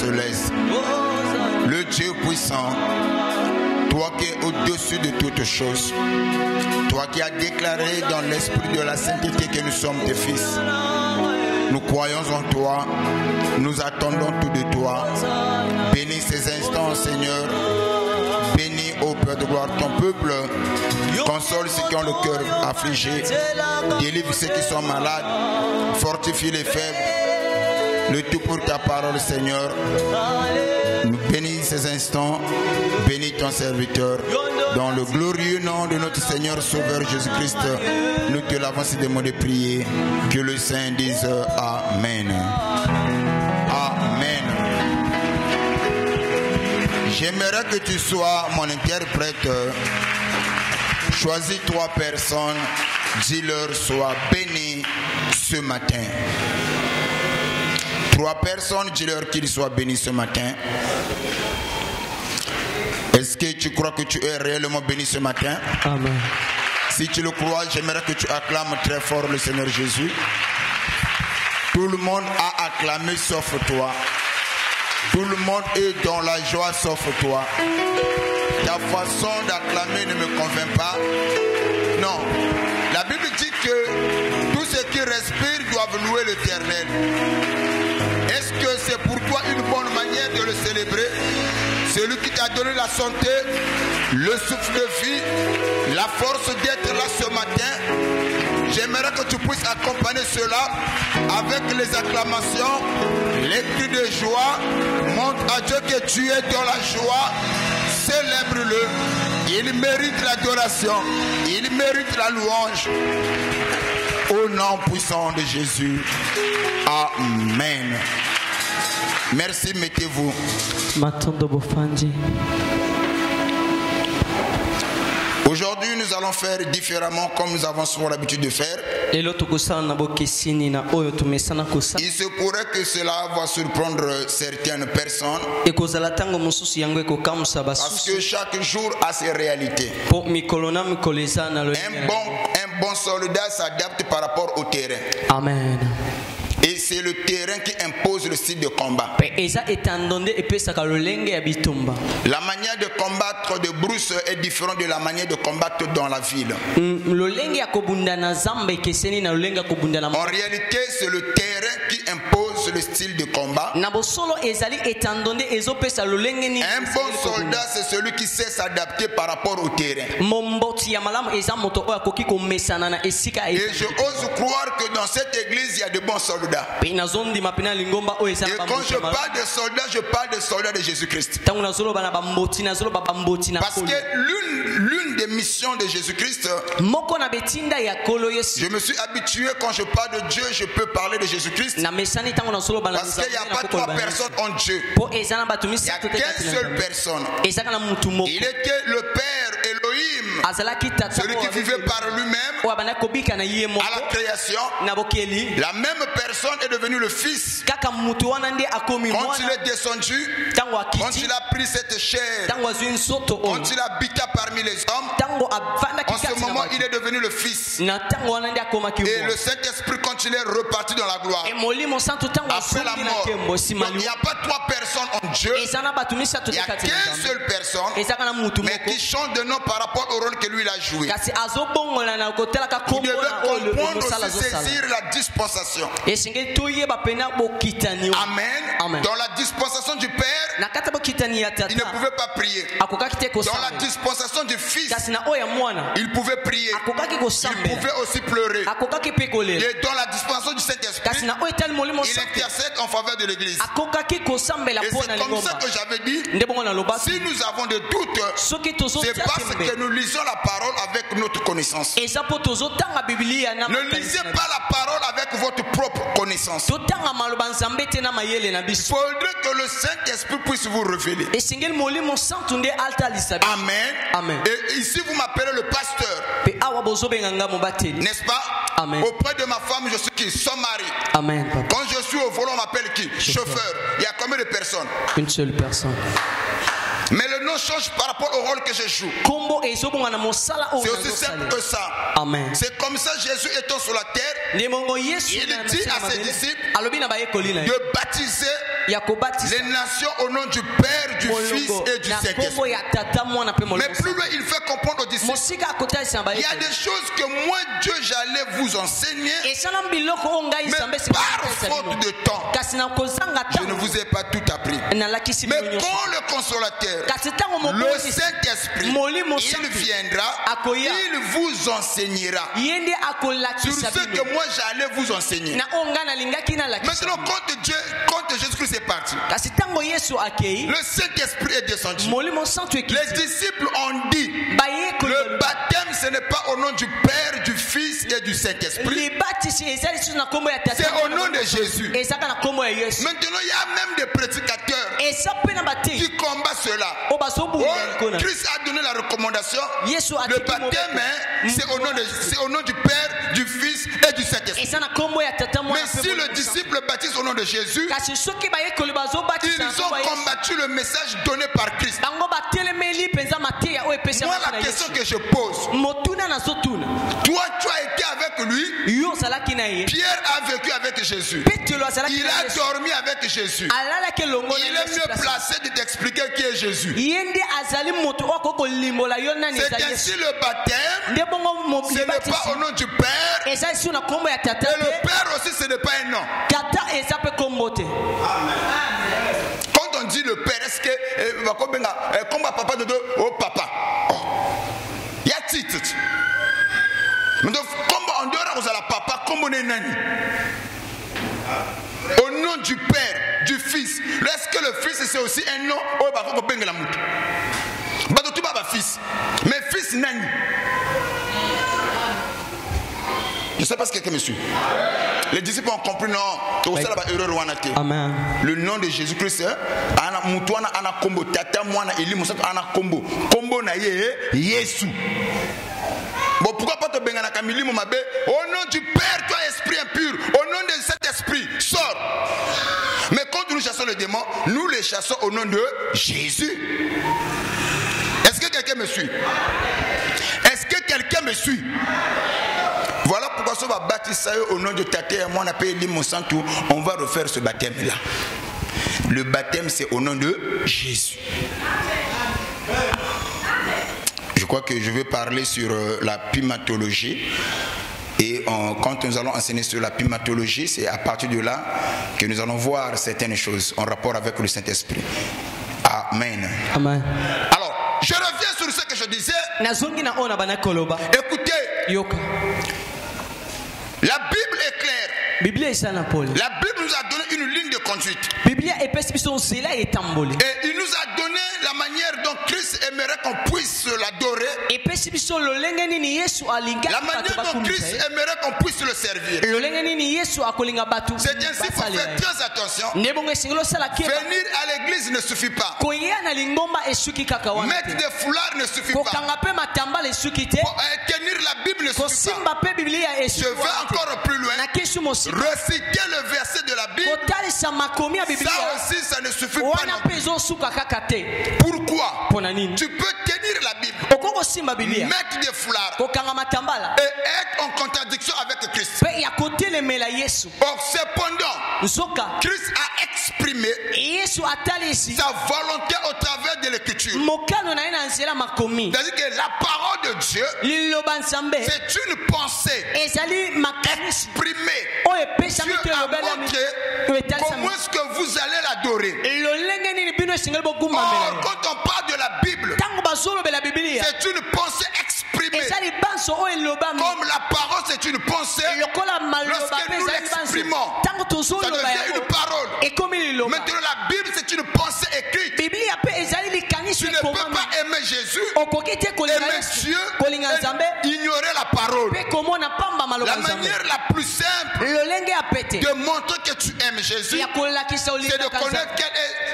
célestes, le Dieu puissant, toi qui es au-dessus de toutes choses, toi qui as déclaré dans l'esprit de la sainteté que nous sommes tes fils. Nous croyons en toi, nous attendons tout de toi. Bénis ces instants, Seigneur. Bénis, ô Père de gloire, ton peuple. Console ceux qui ont le cœur affligé. Délivre ceux qui sont malades. Fortifie les faibles. Le tout pour ta parole, Seigneur. Nous bénis ces instants. Bénis ton serviteur. Dans le glorieux nom de notre Seigneur Sauveur Jésus-Christ, nous te l'avons ces des mots de prier. Que le Saint dise Amen. Amen. J'aimerais que tu sois mon interprète. Choisis 3 personnes. Dis-leur, sois bénis ce matin. 3 personnes, dis-leur qu'ils soient bénis ce matin. Est-ce que tu crois que tu es réellement béni ce matin? Amen. Si tu le crois, j'aimerais que tu acclames très fort le Seigneur Jésus. Tout le monde a acclamé sauf toi. Tout le monde est dans la joie sauf toi. Ta façon d'acclamer ne me convainc pas. Non. La Bible dit que tous ceux qui respirent doivent louer l'Éternel. Est-ce que c'est pour toi une bonne manière de le célébrer? Celui qui t'a donné la santé, le souffle de vie, la force d'être là ce matin. J'aimerais que tu puisses accompagner cela avec les acclamations, les cris de joie. Montre à Dieu que tu es dans la joie. Célèbre-le. Il mérite l'adoration. Il mérite la louange. Au nom puissant de Jésus. Amen. Merci, mettez-vous. Aujourd'hui, nous allons faire différemment comme nous avons souvent l'habitude de faire. Il se pourrait que cela va surprendre certaines personnes. Parce que chaque jour a ses réalités. Un bon soldat s'adapte par rapport au terrain. Amen. Et c'est le terrain qui impose le style de combat. La manière de combattre de brousse est différente de la manière de combattre dans la ville. En réalité, c'est le terrain qui impose le style de combat. Un bon soldat, c'est celui qui sait s'adapter par rapport au terrain. Et je ose croire que dans cette église, il y a de bons soldats. Et quand je parle de soldats, je parle de soldats de Jésus-Christ. Parce que l'une des missions de Jésus-Christ, je me suis habitué quand je parle de Dieu, je peux parler de Jésus-Christ. Parce qu'il n'y a pas 3 personnes en Dieu. Il n'y a qu'une seule personne. Il était le Père Elohim, celui qui vivait par lui-même à la création. La même personne est devenue le Fils. Quand il est descendu, quand il a pris cette chair, quand il habita parmi les hommes, en ce moment il est devenu le Fils. Et le Saint-Esprit, quand il est reparti dans la gloire, après la mort. Donc, il n'y a pas 3 personnes en Dieu. Il n'y a qu'une seule personne, mais qui change de nom par rapport au rôle que lui a joué. Vous devez comprendre aussi saisir la dispensation. Amen. Dans la dispensation du Père, il ne pouvait pas prier. Dans la dispensation du Fils, il pouvait prier. Il pouvait aussi pleurer. Et dans la dispensation du Saint-Esprit, il intercède en faveur de l'Église. Et c'est comme ça que j'avais dit, si nous avons des doutes, c'est parce que nous lisons la parole avec notre connaissance. Ne lisez pas la parole avec votre propre connaissance. Il faudrait que le Saint-Esprit puisse vous révéler. Amen. Amen. Et ici vous m'appelez le pasteur. N'est-ce pas? Amen. Auprès de ma femme, je suis qui? Son mari. Amen. Quand je suis au volant, on m'appelle qui? Chauffeur. Il y a combien de personnes? Une seule personne. Mais le nom change par rapport au rôle que je joue. C'est aussi simple que ça. Amen. C'est comme ça Jésus étant sur la terre, il dit à ses disciples de baptiser les nations au nom du Père, du Fils et du Saint-Esprit. Mais plus loin, il fait comprendre aux disciples, il y a des choses que moi, Dieu, j'allais vous enseigner, mais par faute de temps, je ne vous ai pas tout appris. Mais quand le Consolateur, le Saint-Esprit, il viendra, il vous enseignera sur ce que moi j'allais vous enseigner. Maintenant, quand Jésus-Christ est parti, le Saint-Esprit est descendu. Les disciples ont dit, le baptême ce n'est pas au nom du Père, du Fils et du Saint-Esprit, c'est au nom de Jésus. Maintenant, il y a même des prédicateurs qui combattent cela. Christ a donné la recommandation, le baptême c'est au nom du Père, du Fils et du Saint-Esprit. Mais si le disciple baptise au nom de Jésus, ils ont combattu le message donné par Christ. Moi, la question que je pose, toi tu as été avec lui, Pierre a vécu avec Jésus, il a dormi avec Jésus, il est mieux placé de t'expliquer qui est Jésus. C'est ainsi le baptême, ce n'est pas au nom du Père, et le Père aussi ce n'est pas un nom. Quand on dit le Père, est-ce que comme papa de deux, oh papa, il y a titre. Mais donc, comme on doit la papa, comme on est nani. Au nom du Père, du Fils. Est-ce que le Fils c'est aussi un nom? Oh, bah, faut benga la moutre. Bah, tu vas fils. Mais fils nani. Je ne sais pas si quelqu'un me suit. Les disciples ont compris, non. Amen. Le nom de Jésus-Christ, ana mutuana ana kombo tata mwana eli musato ana kombo. Kombo na Yesu. Bon, pourquoi pas te benga na kamili mo mabe? Au nom du Père, toi esprit impur, au nom de cet esprit, sors. Mais quand nous chassons le démon, nous les chassons au nom de Jésus. Est-ce que quelqu'un me suit? Est-ce que quelqu'un me suit? Voilà pourquoi on va baptiser au nom de Tate et moi on appelle mon Santo. On va refaire ce baptême là. Le baptême c'est au nom de Jésus. Je crois que je vais parler sur la pimatologie. Et quand nous allons enseigner sur la pimatologie, c'est à partir de là que nous allons voir certaines choses en rapport avec le Saint-Esprit. Amen. Amen. Alors, je reviens sur ce que je disais. Écoutez, la Bible est claire. La Bible nous a donné une ligne de conduite. Et il nous a donné la manière dont Christ aimerait qu'on puisse l'adorer. La manière dont Christ aimerait qu'on puisse le servir. C'est ainsi qu'il faut faire très attention. Venir à l'église ne suffit pas. Mettre des foulards ne suffit pas. Tenir la Bible ne suffit pas. Je vais encore plus loin. Reciter le verset de la Bible, ça aussi ça ne suffit pas non plus. Pourquoi? Tu peux tenir la Bible, mettre des foulards et être en contradiction avec Christ. Or cependant, Christ a exprimé sa volonté au travers de l'écriture. C'est-à-dire que la parole de Dieu, c'est une pensée exprimée. Dieu a montré comment est-ce que vous allez l'adorer. Or, quand on parle de la Bible, c'est une pensée exprimée. Comme la parole, c'est une pensée. Lorsque nous l'exprimons, ça devient une parole. Maintenant, la Bible, c'est une pensée écrite. Tu ne peux pas aimer Jésus, aimer Dieu et ignorer la parole. La manière la plus simple de montrer que tu aimes Jésus, c'est de connaître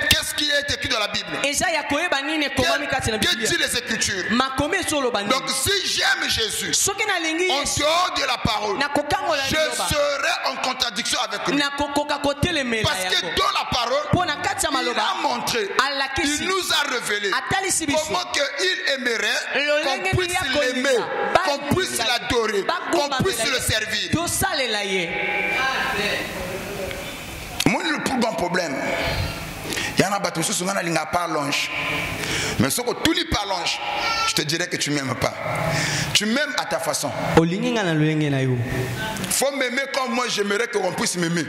qu'est-ce qui est écrit dans la Bible. Que dit les Écritures. Donc si j'aime Jésus en dehors de la parole, je serai en contradiction avec lui. Parce que dans la parole, il a montré, il nous a révélé comment qu'il aimerait qu'on puisse l'aimer, qu'on puisse l'adorer, qu'on puisse le servir. Moi, le plus grand problème, Mais si tu lis par l'ange, je te dirais que tu ne m'aimes pas. Tu m'aimes à ta façon. Faut m'aimer comme moi j'aimerais qu'on puisse m'aimer.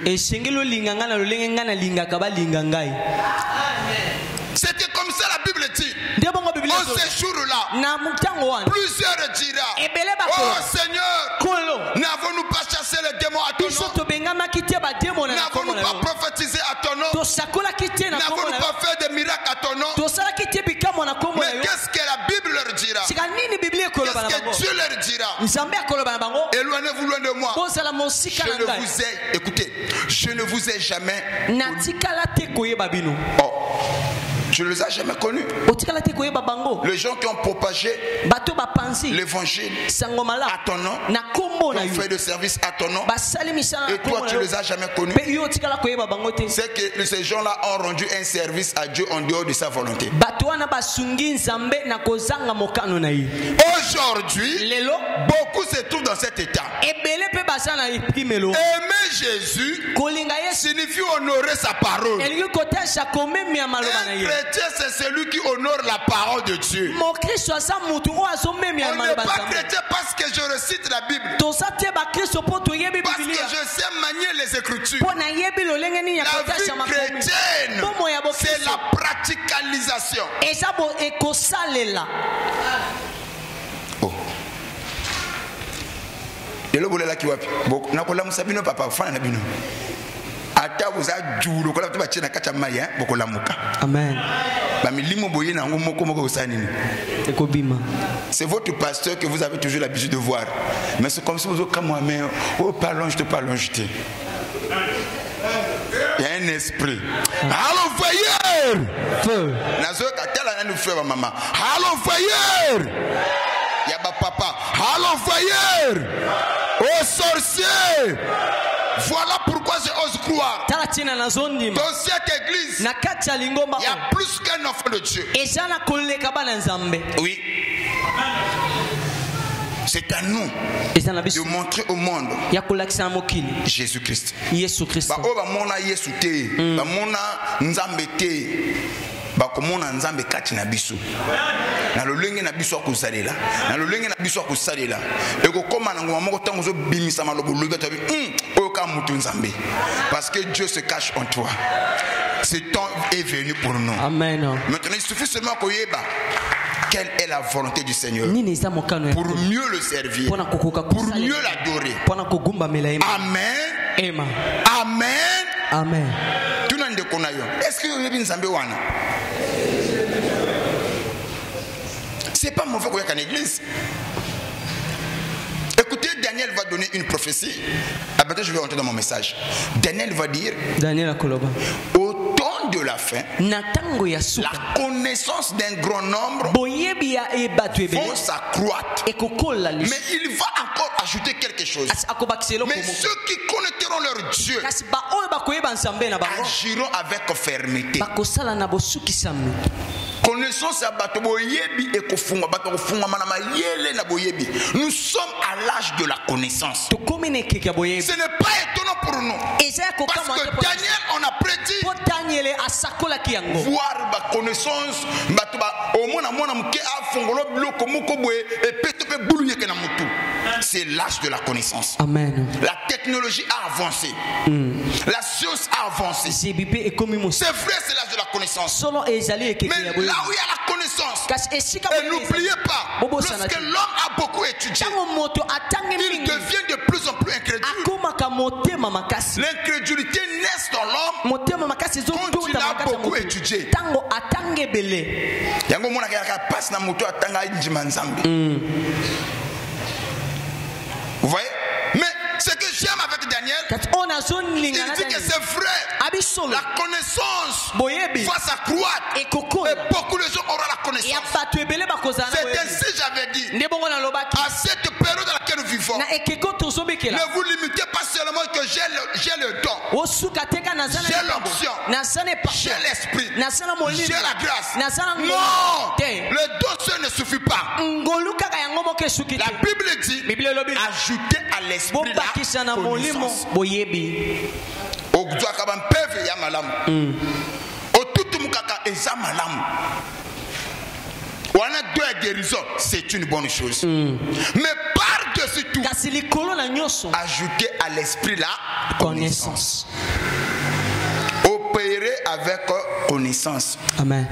C'était comme ça la Bible dit. Au séjour-là, plusieurs diront: oh Seigneur, n'avons-nous pas chassé les démons à ton nom? N'avons-nous pas prophétisé à ton nom? N'avons-nous pas fait des miracles à ton nom? Mais qu'est-ce que la Bible leur dira? Qu'est-ce que Dieu leur dira? Éloignez-vous loin de moi. Je ne vous ai jamais connu. Oh. Je ne les ai jamais connus. Les gens qui ont propagé l'évangile à ton nom, qui ont fait de service à ton nom, et toi tu ne les as jamais connus. C'est que ces gens-là ont rendu un service à Dieu en dehors de sa volonté. Aujourd'hui, beaucoup se trouvent dans cet état. Aimer Jésus signifie honorer sa parole. Chrétien, c'est celui qui honore la parole de Dieu. On n'est pas chrétien parce que je récite la Bible, parce que je sais manier les Écritures. La vie chrétienne, c'est la praticalisation. Oh. Amen. C'est votre pasteur que vous avez toujours l'habitude de voir. Mais c'est comme si vous dites, comme moi, mais oh, parlons, je te parle, je te. Il y a un esprit. Allô, voyeur! Feu. Allô, voyeur! Il y a papa. Allô, voyeur! Oh, sorcier! Voilà pourquoi j'ose croire. Dans cette église, il y a plus qu'un enfant de Dieu. Oui. C'est à nous de montrer au monde Jésus-Christ. bakomona nzambe kati na biso na lolenge na biso akusalela na lolenge na biso akusalela ekokoma na ngoma moko tango zo bimisa malobo lobi tabi oyo ka mutu nzambe parce que Dieu se cache en toi. Ce temps est venu pour nous. Amen. Maintenant il suffit seulement koyeba quelle est la volonté du Seigneur pour mieux le servir, pour mieux l'adorer. Amen. Amen. Amen. Est-ce que vous avez une Zambé wana? C'est pas mauvais qu'on y a qu'en église. Écoutez, Daniel va donner une prophétie. Après, je vais rentrer dans mon message. Daniel va dire au temps de la fin, la connaissance d'un grand nombre vont s'accroître. Mais il va encore ajouter quelque chose. Mais ceux qui connaîtront leur Dieu agiront avec fermeté. Connaissance à bato boyebi et kofunga bato kofunga manama yele na boyebi. Nous sommes à l'âge de la connaissance. Ce n'est pas étonnant pour nous. Parce que Daniel, on a prédit voir la connaissance bato ba au moins mona mke afongolo bloko moko boye et petope buluye ke na mutu. C'est l'âge de la connaissance. Amen. La technologie a avancé. La science a avancé. C'est vrai, c'est l'âge de la connaissance. Mais là où il y a la connaissance, et n'oubliez pas, lorsque l'homme a beaucoup étudié, il devient de plus en plus incrédule. L'incrédulité naît dans l'homme quand il a beaucoup étudié. Vous voyez? Mais ce que j'aime avec Daniel, il dit que c'est vrai. La connaissance va s'accroître et beaucoup de gens auront la connaissance. C'est ainsi j'avais dit. À cette période dans laquelle nous vivons, ne vous limitez pas seulement que j'ai le don, j'ai l'option, j'ai l'esprit, j'ai la grâce. Non, le don seul ne suffit pas. La Bible dit ajoutez à l'esprit la connaissance. eza malamu. On a deux guérisons, c'est une bonne chose. Mais par-dessus tout, ajouter à l'esprit la connaissance. Opérer avec connaissance. Amen.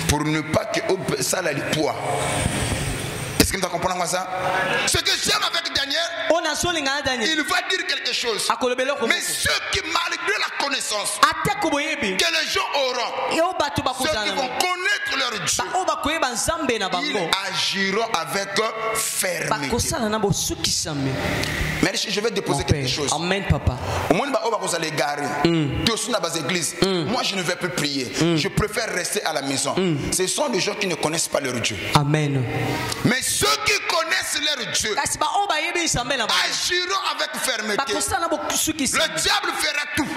Pour ne pas que ça ait le poids. Est-ce que tu comprends ça? Ce que j'aime avec Daniel, il va dire quelque chose. Mais ceux qui, malgré la connaissance que les gens auront, ceux qui vont connaître leur Dieu, ils agiront avec fermeté. Mais je vais te poser quelque chose. Amen, papa. Moi, je ne vais plus prier. Je préfère rester à la maison. Ce sont des gens qui ne connaissent pas leur Dieu. Amen. Mais ceux qui connaissent leur Dieu agiront avec fermeté. Le diable fera tout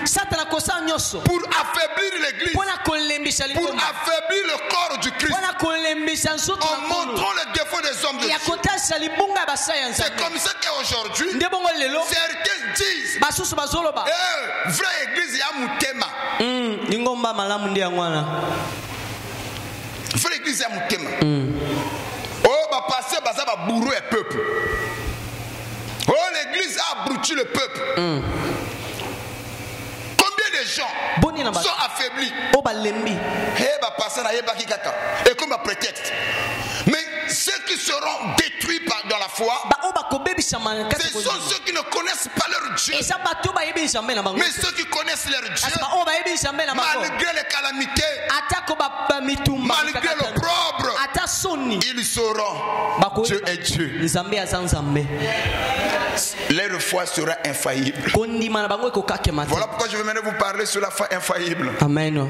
pour affaiblir l'église, pour affaiblir le corps du Christ, en montrant les défauts des hommes de Dieu. C'est comme ça qu'aujourd'hui, certains disent vraie église ya mutema. Vraie église ya mutema. Oh, va passer baza ba bourreau et peuple. Oh, l'église a abruti le peuple. Combien de gens sont affaiblis? Va passer na yeba kikaka. Et comme un prétexte. Mais ceux qui seront détruits dans la foi, ce sont ceux qui ne connaissent pas leur Dieu. Mais ceux qui connaissent leur Dieu, malgré les calamités, malgré l'opprobre, ils sauront Dieu est Dieu. Leur foi sera infaillible. Voilà pourquoi je vais maintenant vous parler sur la foi infaillible. Amen.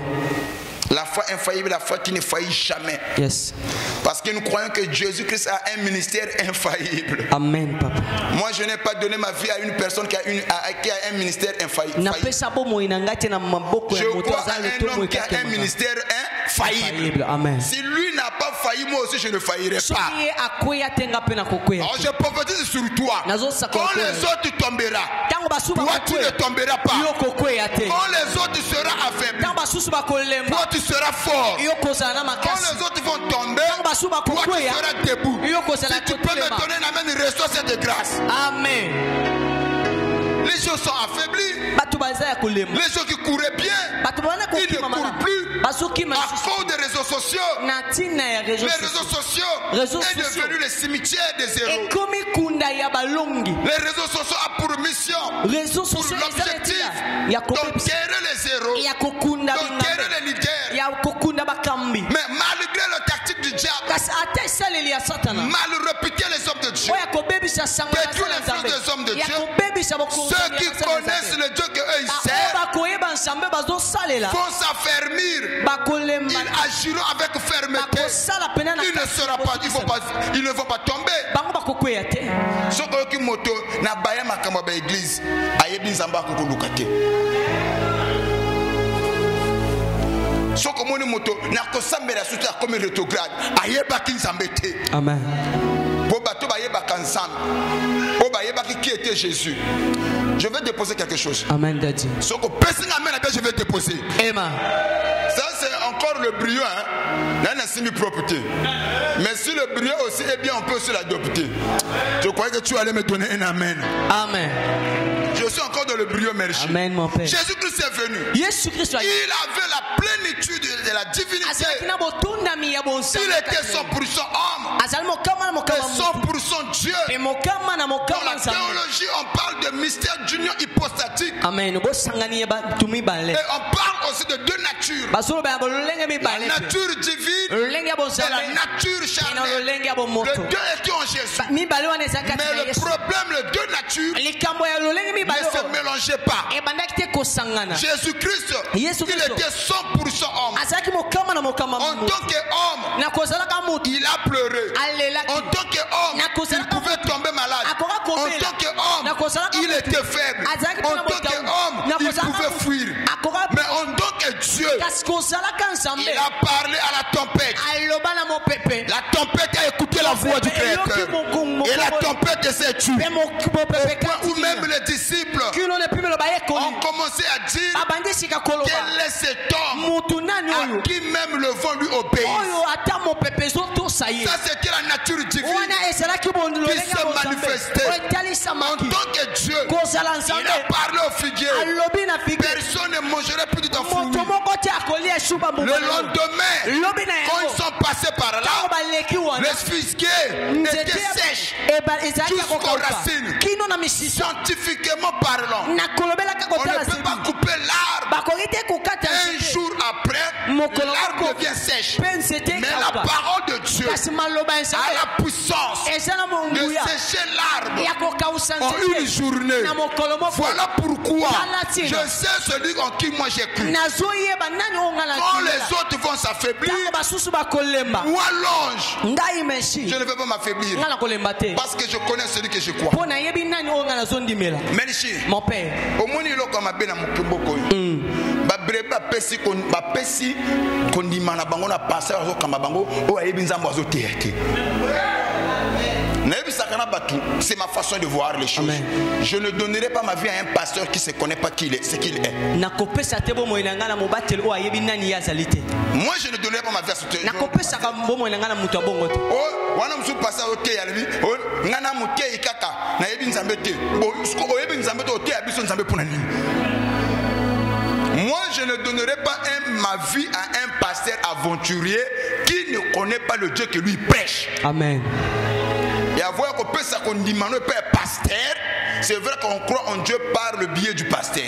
La foi infaillible, la foi qui ne faillit jamais. Yes. Parce que nous croyons que Jésus-Christ a un ministère infaillible. Amen, papa. Moi, je n'ai pas donné ma vie à une personne qui a un ministère infaillible. Je crois à un homme qui a un ministère infaillible. Amen. Si lui n'a pas failli, moi aussi je ne faillirai pas. Alors je prophétise sur toi. Quand les autres tomberont, toi tu ne tomberas pas. Quand les autres seront affaiblis, toi tu seras fort. Quand les autres vont tomber, toi tu seras debout. Si tu peux me donner la main, reçois cette grâce. Amen. Les gens sont affaiblis. Les gens qui couraient bien, ils ne courent plus. À cause des réseaux sociaux. Les réseaux sociaux est devenu le cimetière des héros. Les réseaux sociaux ont pour mission, pour l'objectif d'enterrer les héros, d'enterrer les leaders. Mais malgré le tactique du diable, mal réputer les hommes de Dieu, détruire l'influence des hommes de Dieu, ceux qui connaissent le Dieu qu'eux ils servent vont s'affermir. Ils agiront avec fermeté. Ils ne seront pas, ils ne vont pas tomber. Ce qui moto na baya makamba ba église ayebi nzamba kokoluka te. Ce que mon moto na kosambela suta comme rétrograde ayeba ki nzambe te. Amen. Bo bato ba yeba ensemble. Bo ba yeba qui était Jésus. Je vais déposer quelque chose. Amen, Daddy. Ce que personne n'amène, je vais déposer. Amen. Ça c'est encore le brillant, hein. Là, c'est une propriété. Mais si le brillant aussi est bien, on peut aussi l'adopter. Je croyais que tu allais me donner un amen. Amen. Je suis encore dans le brillant, merci. Amen, mon Père. Jésus-Christ est venu. Il avait la plénitude de la divinité. Il était 100% homme et 100% Dieu. Dans la théologie, on parle de mystère d'union hypostatique. Amen. Et on parle aussi de deux natures. La nature divine et la nature charnelle. Les deux étaient en Jésus. Mais le problème, les deux natures ne se mélangeaient pas. Jésus-Christ, il était 100% homme. En tant qu'homme, il a pleuré. En tant qu'homme, il pouvait tomber malade. En tant qu'homme, il était faible. En tant qu'homme, il pouvait fuir. Mais en tant que Dieu, Dieu. Il a parlé à la tempête. La tempête a écouté la voix du Créateur. Et la tempête s'est tuée. Au point où même les disciples ont commencé à dire quel est cet homme à qui même le vent lui obéit. Ça c'était la nature divine qui se manifestait. En tant que Dieu, il a parlé au figuier. Personne ne mangerait plus de ton fruit. Le lendemain, quand ils sont passés par là, les figuiers étaient sèches jusqu'aux racines. Scientifiquement parlant, on ne peut pas couper l'arbre. Un jour après, l'arbre devient sèche. Mais la parole de Dieu a la puissance de sécher l'arbre en une journée. Voilà pourquoi je sais celui en qui moi j'ai cru. Quand les autres vont s'affaiblir, moi l'ange, je ne veux pas m'affaiblir parce que je connais celui que je crois. Mon père, au moins il a comme na mukiboko ba breba pesi kondima na bango na passer azo kamba bango o ayebi nzambo azo tete. C'est ma façon de voir les choses. Amen. Je ne donnerai pas ma vie à un pasteur qui ne se connaît pas qui il est, ce qu'il est. Moi, je ne donnerai pas ma vie à ce Moi, je ne donnerai pas ma vie à un pasteur aventurier qui ne connaît pas le Dieu que lui prêche. Amen. Et avoir qu'on peut ça qu'on demande pas pasteur, c'est vrai qu'on croit en Dieu par le biais du pasteur.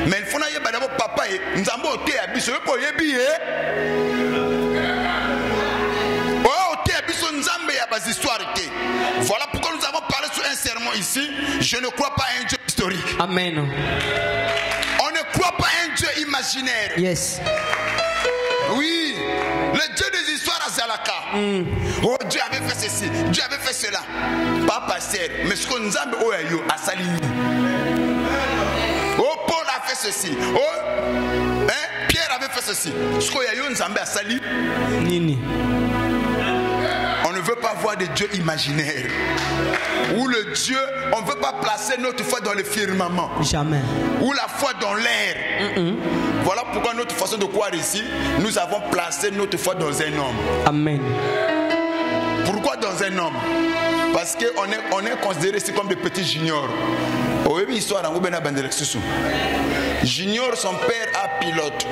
Mais il faut d'abord papa et nous avons été habillés pour y billet. Voilà pourquoi nous avons parlé sur un sermon ici. Je ne crois pas à un Dieu historique. Amen. On ne croit pas à un Dieu imaginaire. Yes. Oui, le Dieu des histoires à Zalaka. Oh, Dieu avait fait ceci, Dieu avait fait cela. Pas pasteur, mais ce qu'on nous a dit, à Salini. Oh, Paul a fait ceci. Oh, hein, Pierre avait fait ceci. Ce qu'on a eu, nous a Sali. On ne veut pas voir des dieux imaginaires. Ou le Dieu, on ne veut pas placer notre foi dans le firmament. Jamais. Ou la foi dans l'air. Voilà pourquoi notre façon de croire ici, nous avons placé notre foi dans un homme. Amen. Pourquoi dans un homme? Parce qu'on est considéré ici comme des petits juniors. Junior, son père a pilote.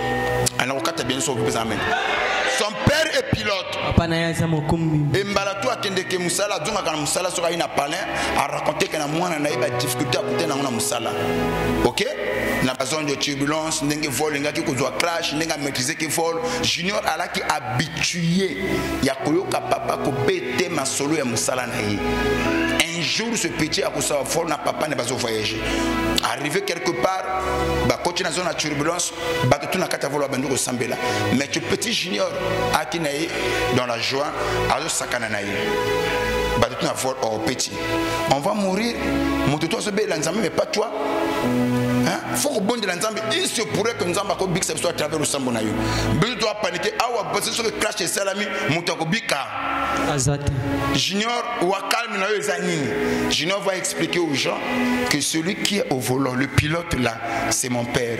Son père est pilote. Et Mbalatou a kendeke musala, donc quand musala sera ina palin, a raconté que na mwana na iba difficulté à côté na musala. OK? Na besoin de turbulence, n'engue vol, n'engue qui kozwa crash, n'engue maîtriser qui vol. Junior ala qui habitué, ya koyoka papa ko bete masolo ya musala na yi. Un jour ce petit a kosa vol na papa ne pas voyager. Arrivé quelque part, ba continuer dans la turbulence, ba tout na kata vol abandu ko sambela. Mais ce petit junior a qui naï dans la joie, azo sakana naï. Ba tout na vol au petit. On va mourir. Mon toto se bé l'ensemble mais pas toi. Hein? Faut que bon de l'ensemble, il se pourrait que nous avons big soit à travers le sambo naï. But doit paniquer. Ah ouais, parce que sur le crash et salami, mon toto bika. Azate. Junior Wakal Junior va expliquer aux gens que celui qui est au volant, le pilote là, c'est mon père.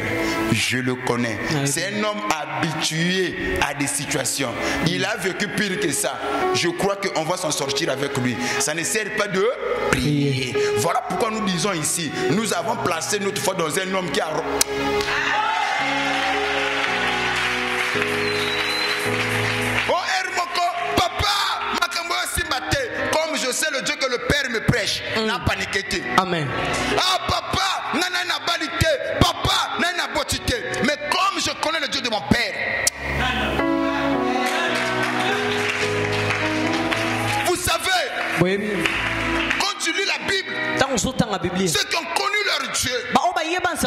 Je le connais. C'est un homme habitué à des situations. Il a vécu pire que ça. Je crois qu'on va s'en sortir avec lui. Ça ne sert pas de prier. Voilà pourquoi nous disons ici, nous avons placé notre foi dans un homme qui a... Comme je sais le Dieu que le Père me prêche, n'a paniqué. Amen. Ah papa, n'a balité. Papa, n'a botité. Mais comme je connais le Dieu de mon Père. Vous savez, oui. Quand tu lis la Bible, ceux qui ont connu leur Dieu,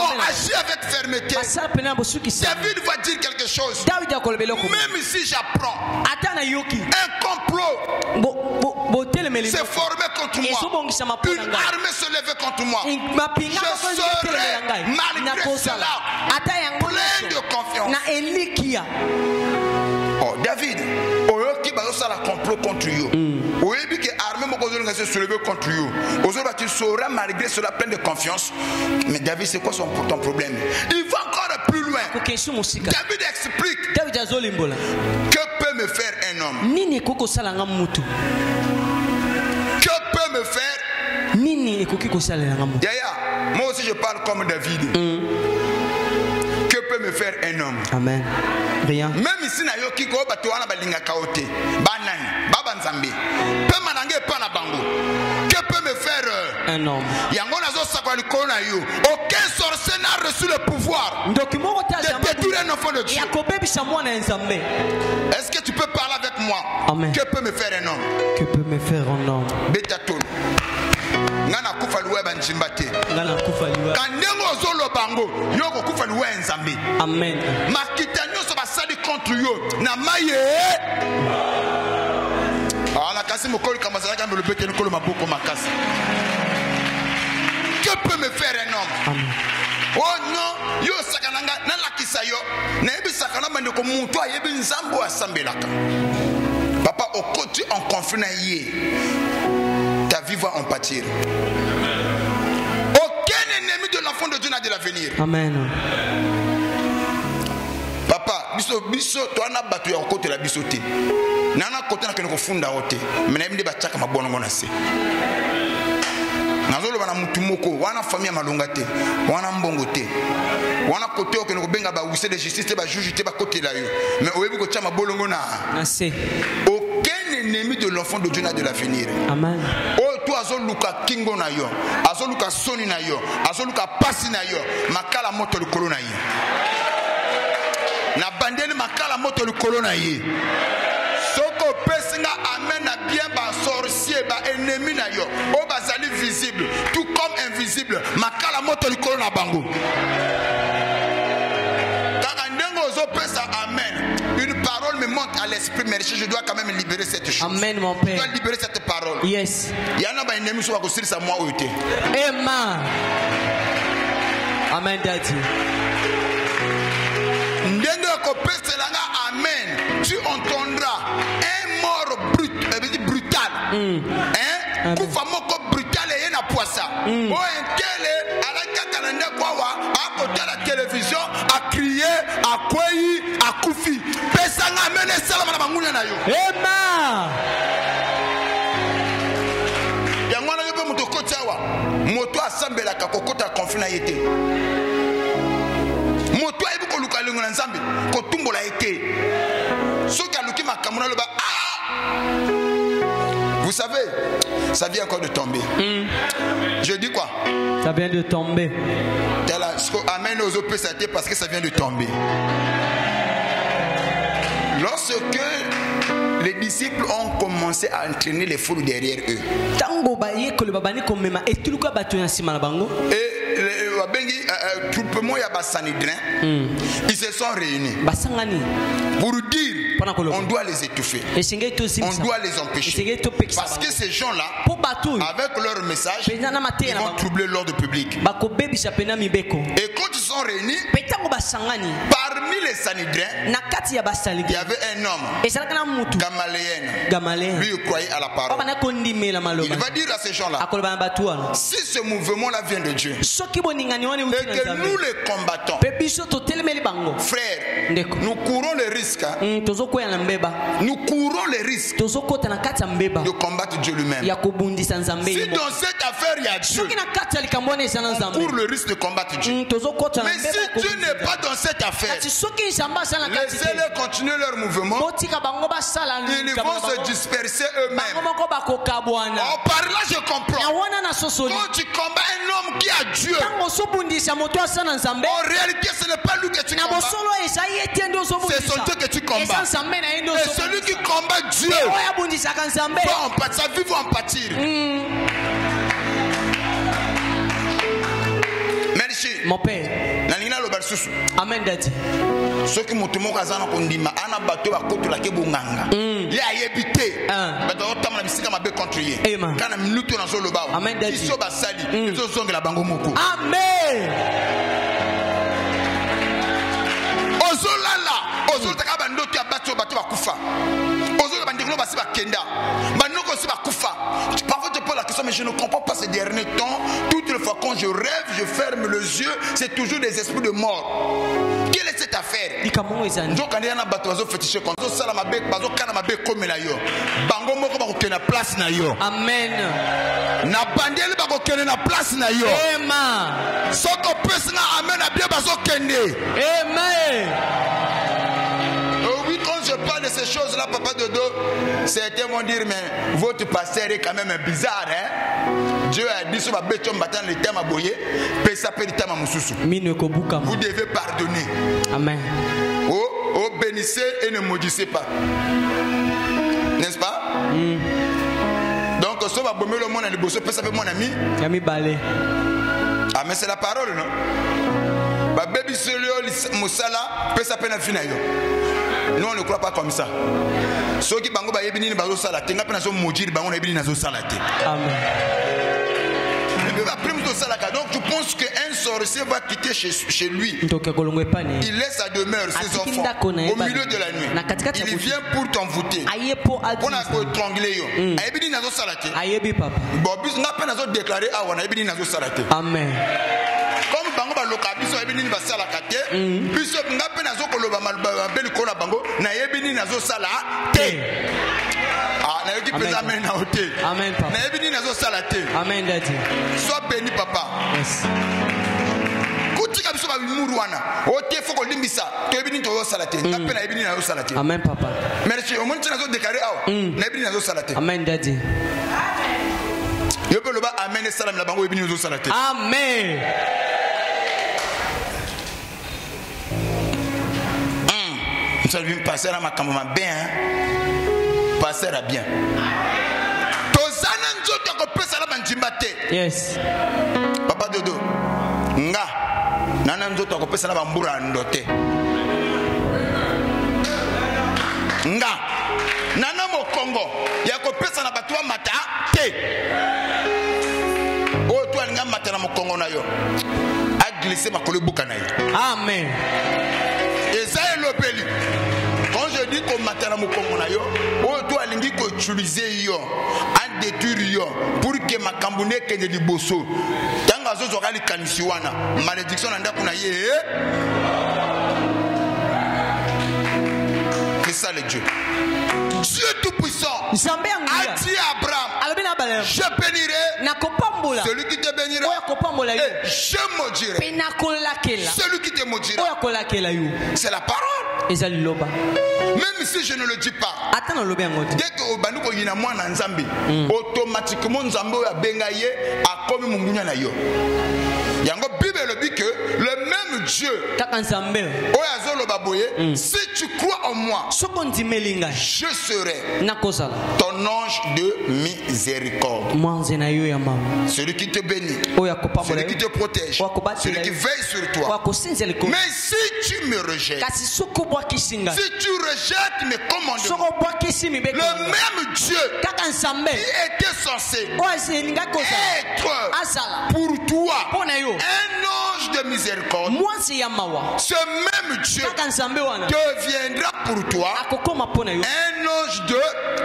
agit avec fermeté. David va dire quelque chose. Même si j'apprends un complot s'est formé contre moi, une armée se levait contre moi, je serai malgré cela plein de confiance. Oh, David, qui va faire complot contre vous. Oui, que l'armée va se soulever contre vous. Aujourd'hui, tu sauras malgré cela plein de confiance. Mais David, c'est quoi ton problème? Il va encore plus loin. David explique. Que peut me faire un homme? Que peut me faire? Yaya, moi aussi je parle comme David. Que peut me faire un homme? Amen. Rien. Même ici na yoki ko bato wana balinga kaote. Banani, baba nzambe. Pe manange pa na bango. Que peut me faire un homme? Yango nazo sakwa likolo na yo. Aucun sorcier n'a reçu le pouvoir de détruire un enfant de Dieu. Est-ce que tu peux parler avec moi? Amen. Que peut me faire un homme? Que peut me faire un homme? Betaton. Ngana kufa luwe banjimbate. Ngana kufa luwe. Kandengo zolo bango. Yoko kufa luwe nzambe. Amen. Makitanyo so basali contre yo. Na maye. Ala kasi mokoli kamazala kambe le bete nkolo maboko makasi. Que peut me faire un homme? Amen. Oh non, yo sakananga na lakisa yo. Na yebi sakana mande ko muntu ayebi nzambo asambelaka. Papa okoti en conflit na yé. Ta vie va en pâtir. Aucun ennemi de l'enfant de Dieu n'a de l'avenir. Amen. Papa, biso to ana batu ya côté la bisoté. Nana côté na kene ko funda ote. Mena mbi ba chaka mabono ngona se. Nazolo bana mutu moko wana famille malonga te. Wana mbongo te. Wana côté okene ko benga ba wise de justice te ba juge te ba côté la yo. Mais oyebi ko chama bolongo na. Assez. Ennemi de l'enfant de Dieu n'a de l'avenir. Amen. Oh, toi, azoluka kingo na yo, azoluka soni na yo, azoluka pasi na yo, makala moto likolo na ye. Na bandeli makala moto likolo na ye. Soko pesinga amen na bien ba sorcier ba ennemi na yo. O bazali visible, tout comme invisible, makala moto likolo na bango. Kaka ndengo zo pesa amen. Une parole me monte à l'esprit, mais je dois quand même libérer cette chose. Amen, mon père. Je dois libérer cette parole. Yes. Il y en a pas ennemi sur la construire ça moi où était. Amen. Amen, daddy. Amen. Tu entendras un mort brutal. Hein? Kufa moko brutal et na poissa. Oh entele ala kakalende kwawa a côté la télévision a crié a koyi a kufi. Pesa nga mene salama na bangunya na yo. Amen. Yangwana yobe muto kotawa. Moto asambela ka kokota conflit na yete. Moto ayibu ko luka lengo na nzambe ko tumbola yete. Soki aluki makamuna loba ah. Vous savez, ça vient encore de tomber. Je dis quoi? Ça vient de tomber. Amen aux autres parce que ça vient de tomber. Lorsque les disciples ont commencé à entraîner les foules derrière eux. Et troupement y a Bassanidrin, ils se sont réunis pour dire on doit les étouffer, on doit les empêcher, parce que ces gens-là, avec leur message, ils vont troubler l'ordre public. Et quand ils sont réunis, parmi les Sanhedrins, il y avait un homme, Gamaliel, lui il croyait à la parole. Il va dire à ces gens-là, si ce mouvement-là vient de Dieu, et que nous les combattons, frères, nous courons le risque, nous courons le risque de combattre Dieu lui-même. Si dans cette affaire il y a Dieu, on court le risque de combattre Dieu. Mais si Dieu n'est pas dans cette affaire, laissez-les continuer leur mouvement. Ils vont se disperser eux-mêmes. Oh, par là je comprends. Quand tu combats un homme qui a Dieu, en réalité ce n'est pas lui que tu combats, c'est son Dieu que tu combats. Et celui qui combat Dieu, sa vie va en pâtir. Mais Merci. Mon père. Nalina lo barsusu. Amen, Daddy. Ce qui mutumo kazana kondima ana bato ba koto la kebo nganga. Ya yebite. Bato otama na bisika mabe contre ye. Kana minuto na zo loba. Amen, Daddy. Iso basali. Iso zongela bango moko. Amen. Ozolala. Ozolaka bandoto ya bato ba kufa. Ozolaka bandeklo basi ba kenda. Banoko si ba kufa. Parfois tu poses la question mais je ne comprends pas ces derniers temps. Toutes les fois quand je rêve, je ferme les yeux, c'est toujours des esprits de mort. Quelle est cette affaire? Donc quand il y a un bateau fétiche comme ça, la mabe, bazo kana mabe comme la yo. Bango moko bako kena place na yo. Amen. Na bandeli bako kena na place na yo. Amen. Soko pesna amen na bien bazo kende. Amen. Oui, quand je parle de ces choses-là, papa Dodo, certains vont dire mais votre pasteur est quand même bizarre, hein? Dieu a dit sur ma bête on battant le thème à boyer, pesa pe le thème à mususu. Vous devez pardonner. Amen. Oh, bénissez et ne maudissez pas. N'est-ce pas? Donc, si on va bomber le monde à l'ébosser, pesa pe mon ami. Yami balé. Ah, mais c'est la parole, non? Ba baby selio musala pesa pe na fina yo. Nous on ne croit pas comme ça. Ceux qui bango ba yebini bazo salate, nga pe na so maudire bango na yebini na zo salate. Amen. Donc tu penses qu'un sorcier va quitter chez lui. Il laisse sa demeure, ses enfants au milieu de la nuit. Il vient pour t'envoûter. On a étranglé. Amen. Comme bango ba lokabiso ebini ni basala kate biso ngape nazo koloba malba beli kona bango na ebini nazo sala te. Ah na yoki pesa amen na hotel. Amen papa. Na ebini nazo sala te. Amen daddy. Sois béni papa. Yes. Kutika biso ba muruana. Hotel foko limbisa to ebini to sala te. Ngape na ebini nazo sala te. Amen papa. Merci au moins tu nazo déclarer awa. Na ebini nazo sala te. Amen daddy. Yo pe loba amen et salam la bango ebini nazo sala te. Amen. Ça lui passer à ma caméra bien, passer à bien. Yes. Papa Dodo, nga, nana nzoto akopesa na bambura ndote. Nga, nana mokongo, yakopesa na batwa mata te. O toi nga mata na mokongo na yo. A glisser ma kolo buka na yo. Amen. Et ça est le peli. Quand je dis qu'on matera mokongo na yo, o to alingi ko utiliser yo, en détruire yo pour que ma kambune kende di bosso. Tanga zo zo kali kanisiwana, malédiction na ndako na ye. C'est ça le Dieu. Dieu tout puissant. A dit à Abraham, je bénirai celui qui te bénira et je maudirai celui qui te maudira. C'est la parole. Même si je ne le dis pas, dès que Obanuko yina mwana nzambe, automatiquement nzambe ya bengaye akomi mungunya na yo. Yango Bible le dit que le même Dieu, si tu crois en moi, je serai ton ange de miséricorde. Celui qui te bénit, celui qui te protège, celui qui veille sur toi. Mais si tu me rejettes, si tu rejettes mes commandements, le même Dieu qui était censé être pour toi un ange de miséricorde, ce même Dieu deviendra pour toi un ange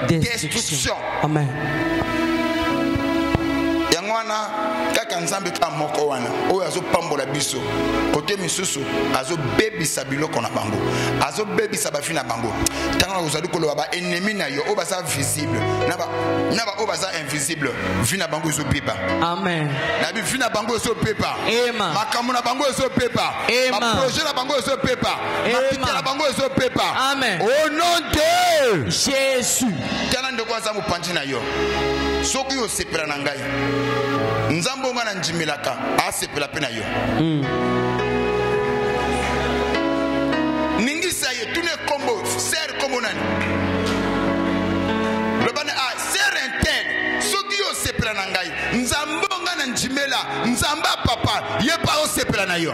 de destruction. Amen. Yangwana kaka nzambe ka moko wana oyo azo pambola biso kote misusu azo bebisa biloko na bango azo bebisa bafi na bango tanga ozali koloba ba ennemi na yo o baza visible na ba o baza invisible vi na bango zo pepa. Amen. Na bi vi na bango zo pepa. Amen. Makambo na bango zo pepa. Amen. Ma projet na bango zo pepa. Ma na bango zo pepa. Amen. Au nom de Jésus. Tala ndeko aza mupanji na yo. Soki yo sepela na ngai nzambo nga na njimelaka asepela pe na yo ningisa ye tune kombo ser kombo nani le bana a ser intel soki yo sepela na ngai nzambo nga na njimela nzamba papa ye pa o sepela na yo.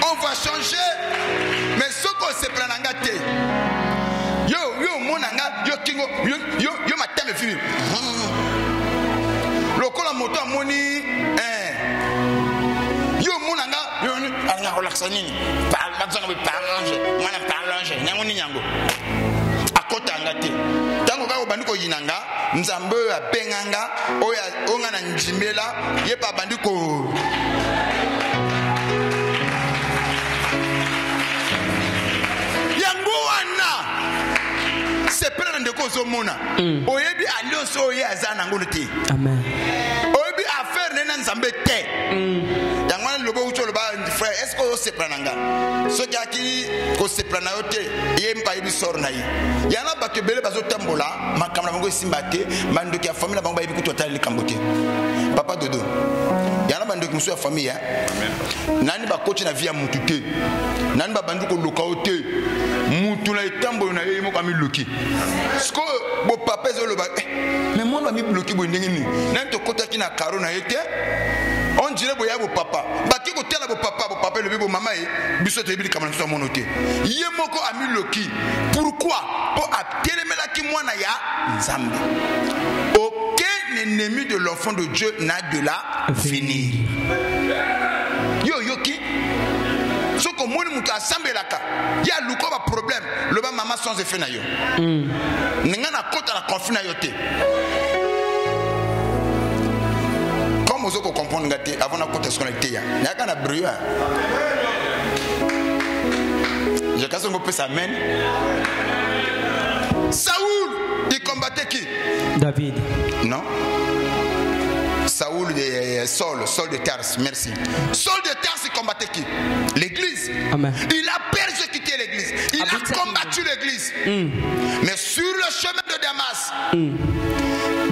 On va changer, mais ce qu'on sepela na ngate. Yo monanga yo kingo yo matame fini. Lokola moto amoni yo monanga yo anga relaxa nini bazanga be parlange mwana parlange nyango ni nyango akota ngate tango ka obandiko yinanga nzambe apenganga oya onga na njimbela ye pa bandiko yango wana sepela ndeko zomona oyebi alliance oye azana ngolo te. Amen. Oyebi affaire nena nzambe te. Yangwana lobo ucho loba frère, est-ce que c'est plananga? Ce qui a qui ko se plana yote yempa yebi sor na yi. Yana bato bele bazo tambola makamla bango simbate bandoki ya famille bango yebi kuto tali kambote. Papa dodo. Yana bandoki muso ya famille ya. Nani ba coach na vie ya mutu te. Nani ba banduko loka ote. Mutu na itambo na yemo kami loki. Sko bo papa zo loba mais moi ba mi bloquer bo ndenge ni. Nani to kota ki na karo na yete. On dirait boya bo papa. Baki ko tela bo papa le bébé maman e biso te bi kamana so monote. Yemoko ami loki. Pourquoi? Pour atelemela ki mwana ya nzambe. Aucun ennemi de l'enfant de Dieu n'a de la finir. Yo yoki soko moni mutu asambelaka ya luko ba problème le ba maman sans effet na yo. Ninga na kota na conflit na yo te. Comme vous avez compris avant la côte connectée, il y a un bruit. Je casse un peu sa main. Saoul, il combattait qui? David. Non. Saoul de Saul de Tarse, merci. Saul de Tarse, il combattait qui? L'église. Amen. Il a persécuté l'église. Il a combattu l'église. Mais sur le chemin de Damas,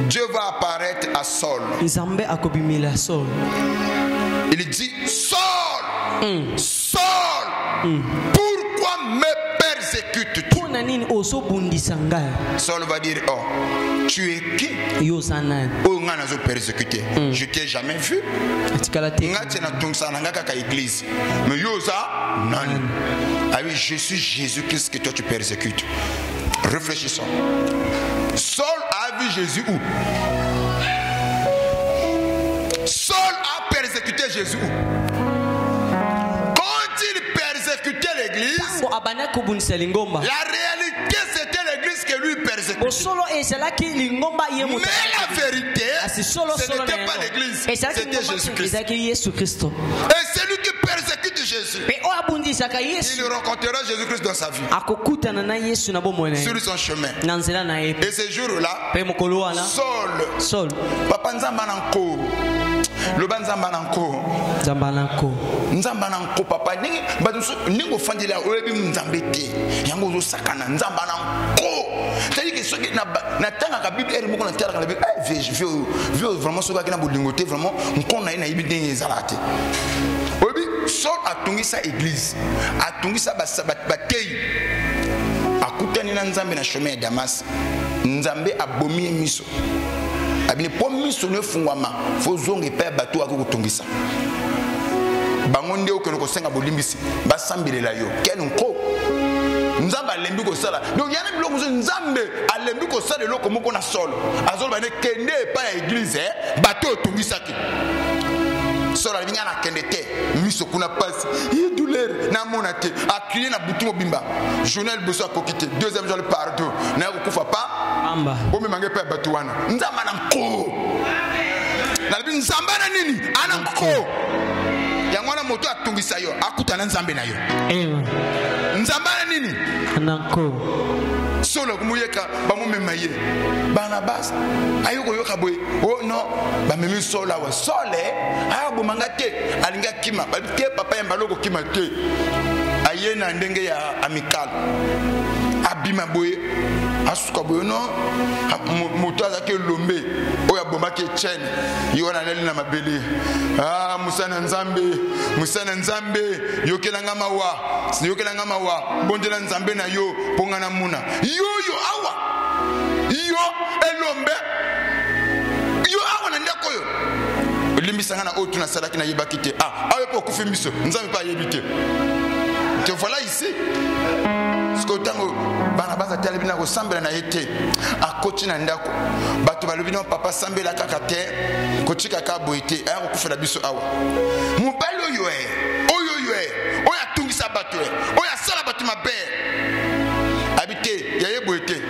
Dieu va apparaître à Saul. Il dit Saul, Saul, pourquoi me persécutes-tu? Saul va dire oh, tu es qui? Oh, on a persécuté. Je t'ai jamais vu. Mais Yosa, non. Ah oui, je suis Jésus-Christ que toi tu persécutes. Réfléchissons. Saul a vu Jésus où? Saul a persécuté Jésus où? Quand il persécutait l'église, la réalité c'était l'église que lui persécutait. Mais la vérité, ce n'était pas l'église, c'était Jésus-Christ. Et celui qui persécute Jésus, il rencontrera Jésus-Christ dans sa vie, sur son chemin. Et ce jour-là, Saul, Papa Nzambananko, le Banzambananko, Nzambananko, Papa, Ningo Fandila, Oebi Nzambete, Yango Sakana, Nzambananko. C'est-à-dire que ceux qui n'attendent la Bible, ils n'ont pas la Bible. Je veux vraiment ce qui n'a pas de vraiment, on a une Bible Zalate. Saul a tungi sa église, a tungi sa bataille. Akutani na Nzambe na chemin de Damas. Nzambe a bomi miso. Abine po miso ne fungwama, fo zonge pe bato ako kutungisa. Bangonde okeno ko senga bolimbisi, basambilela yo. Ken nko Nzambe alembi ko sala. Donc yana biloko Nzambe alembi ko sala loko moko na Saul. Azol ba ne kende pa église bato otungisa ki. Saul a venu à Kendete, miso kuna passe, il y a douleur, na monate, a crié na bouton bimba. Journal besoin à coquiter, deuxième jour le pardon, na kufa pas, on me mangue pas batouana. Nzamba nanko, na bi nzamba na nini, ananko. Yangwana moto atungisa yo, akuta na nzambe na yo. Nzamba na nini, ananko. Solo kumuyeka bamumemaye Barnabas ayoko yoka boy oh non bamemi sola wa sole ayabo mangate alinga kima babite papa ya baloko kima te ayena ndenge ya amical abima boy asuka boy non moto azake lombe oya bombake chaîne yona leli na mabele musana nzambe yokelanga mawa bonjela nzambe na yo ponga na muna yoyo awa yo elombe yo awana ndako yo limbisanga na otu na salaki na yebakite awe po kufi miso nzambe pa yebite te voilà ici ce que tango bana baza tele bina ko sambela na yete akoti na ndako bato balobi no papa sambela kaka te kotika ka boite aya ko kufela biso awa mobalo yo oya tungisa bato oya sala bato mabe habité yaye boite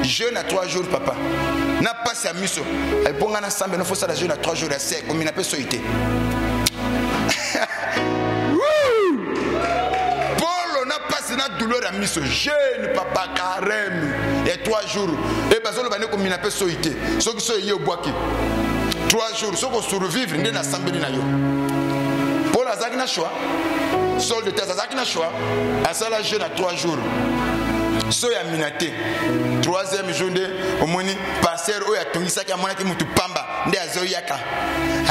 jeune à 3 jours papa na passe à miso et ponga na sambe no fosa la jeune à 3 jours à sec comme il n'a pas soité Paul na passe na douleur à miso jeune papa carême et 3 jours et bazolo bane comme il n'a pas soité ce qui so yé boaki 3 jours ce qu'on survivre ndé na sambe na yo Paul azaki na choix sol de terre azaki na choix à ça la jeune à 3 jours soya minate 3e journée omoni passer oya tungisa ka mona ki mutu pamba nde azoyaka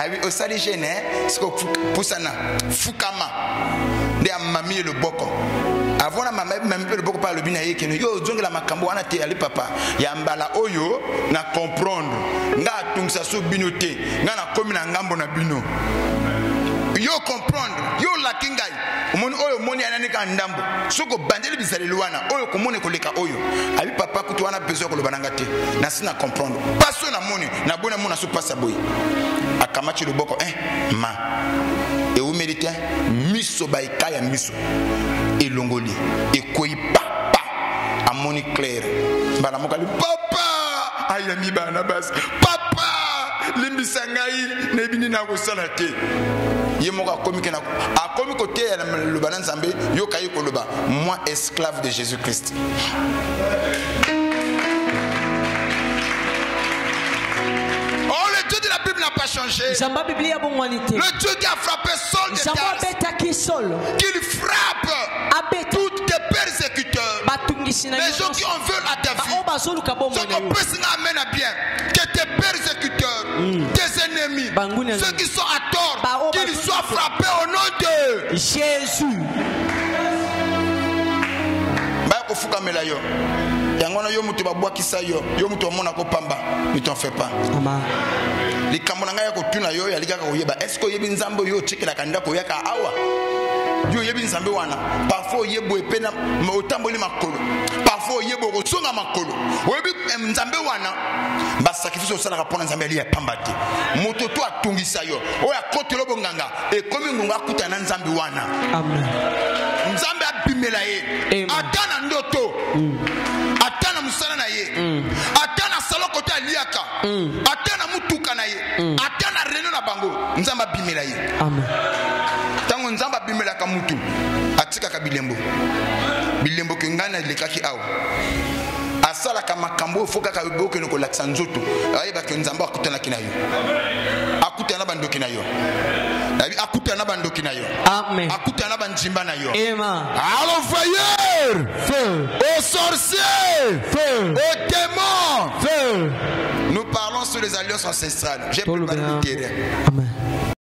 abi osali jeune siko pusana fukama nde amami le boko avant na mama même le boko par le bina yekeno yo zongela makambo wana te ali papa ya mbala oyo na comprendre nga tungisa so binote nga na komi na ngambo na bino yo comprendre yo la kingai omoni oyo moni anani ka ndambo soko bandeli bizaleli wana oyo komone koleka oyo abi papa kutu wana besoin ko lobananga te na sina comprendre paso na moni na bona mona so passa boy akamachi loboko ma e u mérite miso baika ya miso elongoli ekoi papa amoni clair bana mokali papa ayami bana bas papa limbisangai nebini na ko salate yemoka komike na akomi côté ya le banan nzambe yo kayi koloba moi esclave de Jésus-Christ. Oh, le Dieu de la Bible n'a pas changé. Le Dieu qui a frappé Saul de Tarse, qu'il frappe tous tes persécuteurs, les gens qui en veulent à ta vie. Ce qu'on peut s'amener à bien, que tes persécuteurs, tes ennemis, ceux qui sont à tort, qu'ils soient frappés au nom de Jésus. Yangona yo mutu ba bwakisa yo mutu omona ko pamba ne t'en fais pas likambo na ngai ko tuna yo yalika ko yeba est-ce que yebi nzambo yo chikela kanda ko yaka awa yo yebi nzambe wana parfois yebo epena otamboli makolo parfois yebo ko songa makolo yebi nzambe wana ba sacrifice osala ka pona nzambe ali ya pamba te moto to atungisa yo oya kotelo bonganga e komi ngunga kutana nzambe wana amen nzambe abimela ye atana ndoto atana musana na ye atana saloko ta liaka atana mutuka na ye atana reno na bango nzamba bimela ye amen tango nzamba bimela ka mutu atika ka bilembo kengana lekaki awo asala ka makambo foka ka boke no ko laksa nzoto ayeba ke nzamba akutana kinayo akutana bandoki na yo akutana bandoki na yo amen akutana banjimba na yo amen alors voyeur feu aux sorciers feu aux démons feu nous parlons sur les alliances ancestrales j'ai préparé le terrain amen.